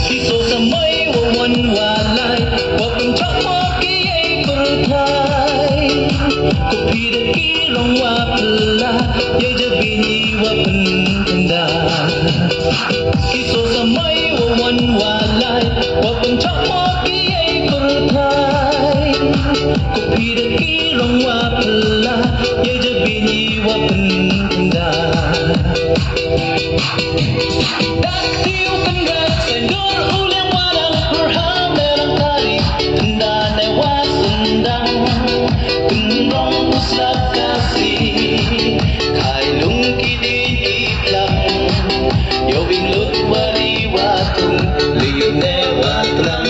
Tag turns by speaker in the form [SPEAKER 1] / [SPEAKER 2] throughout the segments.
[SPEAKER 1] khi sổ sa mấy vô quân hòa lại và từng chót mơ ký ấy bờ thái cuộc thi đã ký lòng hoa pela dây dây vì nhị và phần thân đà khi sổ sa mấy vô quân hòa lại và từng chót mơ ký ấy bờ thái cuộc thi đã ký lòng hoa pela dây dây vì nhị và phần thân đà dan tiukan gas sendur ulang wadang perham dalam tari tenda lewat sendang kendrong usap kasih kai lung kini iklang yowing lut wari watung liu newa terang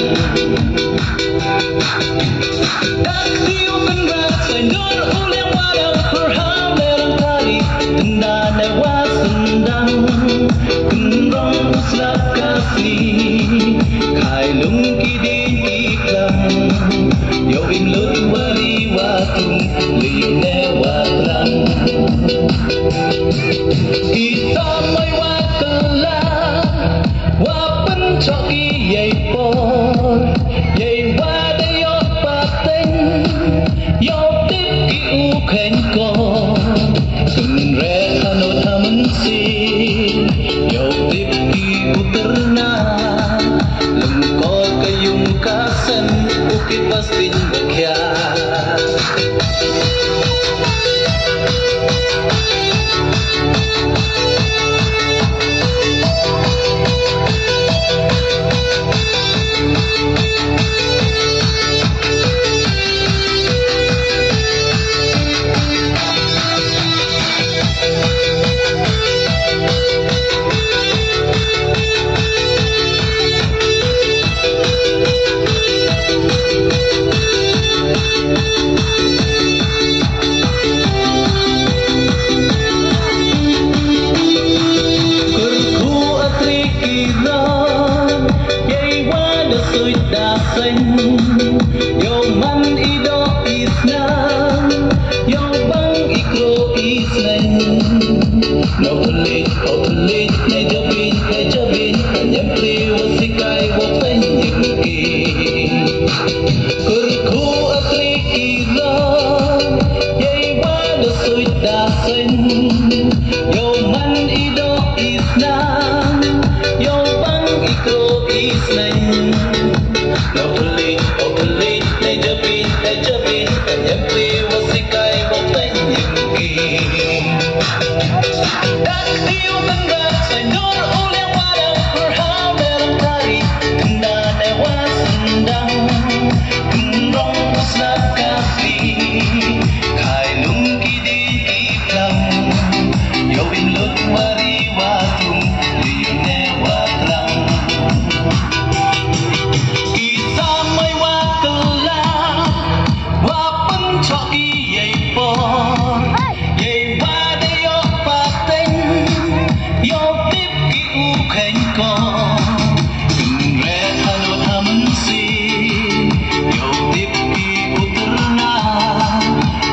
[SPEAKER 1] dan tiukan gas sendur ulang wadang perham dalam tari tenda lewat sendang kendrong usap kasih kai lung kini iklang yowing lut wari watung liu newa terang kita mai wakalah wapen coki yai por yai wada yo pateng yo tip ki u khen ko kun re hano thaman si yo tip ki u terna lengko kayung kasen ukit pastin bakya yo man ido isnan yo bang ikro isnan no pelit ne jabin nyam priwa sikai wo penjiki kurku atri kilo yai wada suida sen yo man ido isnan yo bang ikro isnan no pelit ne jabin nyam priwa sikai wo penjiki dan tiukan gas sendur ulang wadang perham dalam tari kena lewat sendang kendrong usap kasih kai lung kini iklang yowing lut wari watung liu newa terang kita mai wakalah wapen coki yai por yai wada yo pateng yo tip ki u khen ko kun re hano thaman si yo tip ki u terna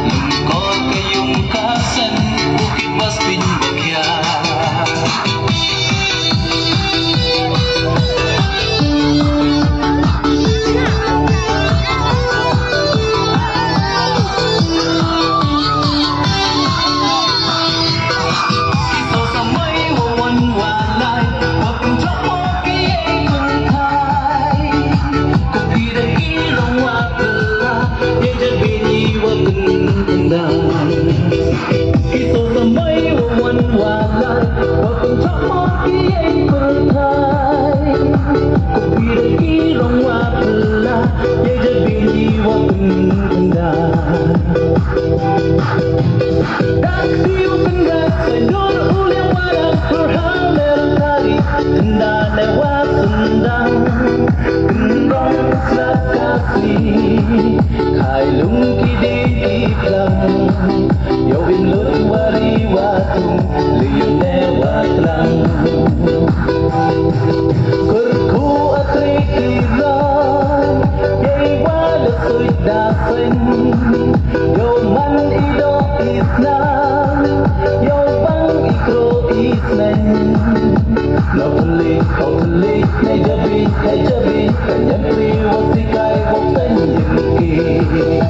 [SPEAKER 1] lengko kayung kasen ukit pastin bakya Kita sampai wawan walai waktu sama kiai berthai kopi lagi long wapela ya jadi wapen kendang dan tiukan gas sendur ulang wadang perham dalam tari tenda lewat sendang kendrong usap kasih kai lung kini iklang yowing lut wari watung liu newa terang kurku atri kilang yai wada suida sen yo man ido isnan yo bang ikro isnan no pelit Hopefully, Najabi, Kanyapri, Wasikai, Wotan, Yimki.